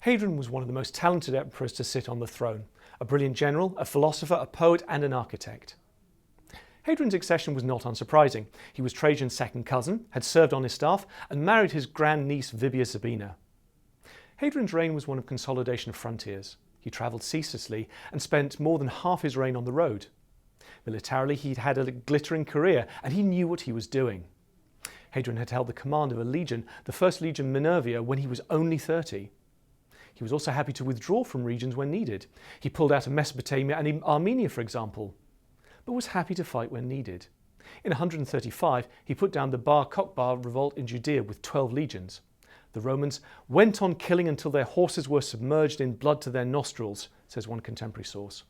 Hadrian was one of the most talented emperors to sit on the throne, a brilliant general, a philosopher, a poet and an architect. Hadrian's accession was not unsurprising. He was Trajan's second cousin, had served on his staff and married his grandniece Vibia Sabina. Hadrian's reign was one of consolidation of frontiers. He travelled ceaselessly and spent more than half his reign on the road. Militarily, he'd had a glittering career and he knew what he was doing. Hadrian had held the command of a legion, the first Legion Minervia, when he was only 30. He was also happy to withdraw from regions when needed. He pulled out of Mesopotamia and Armenia, for example, but was happy to fight when needed. In 135, he put down the Bar Kokhba revolt in Judea with 12 legions. The Romans went on killing until their horses were submerged in blood to their nostrils, says one contemporary source.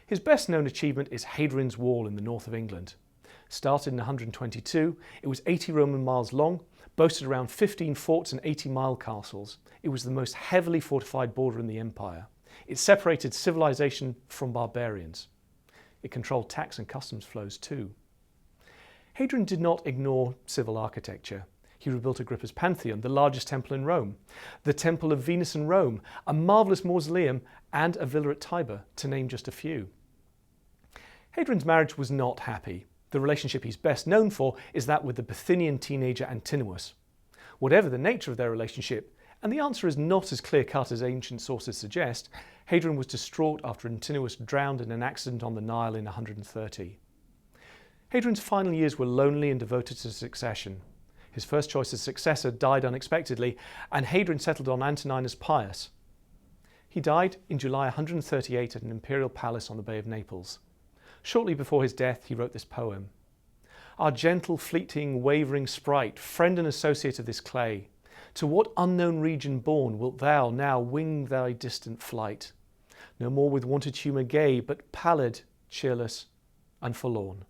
His best known achievement is Hadrian's Wall in the north of England. Started in 122, it was 80 Roman miles long, boasted around 15 forts and 80 mile castles. It was the most heavily fortified border in the empire. It separated civilization from barbarians. It controlled tax and customs flows too. Hadrian did not ignore civil architecture. He rebuilt Agrippa's Pantheon, the largest temple in Rome, the Temple of Venus in Rome, a marvellous mausoleum and a villa at Tiber, to name just a few. Hadrian's marriage was not happy. The relationship he's best known for is that with the Bithynian teenager Antinous. Whatever the nature of their relationship, and the answer is not as clear-cut as ancient sources suggest, Hadrian was distraught after Antinous drowned in an accident on the Nile in 130. Hadrian's final years were lonely and devoted to succession. His first choice as successor died unexpectedly, and Hadrian settled on Antoninus Pius. He died in July 138 at an imperial palace on the Bay of Naples. Shortly before his death, he wrote this poem. Our gentle, fleeting, wavering sprite, friend and associate of this clay, to what unknown region born wilt thou now wing thy distant flight? No more with wonted humour gay, but pallid, cheerless, and forlorn.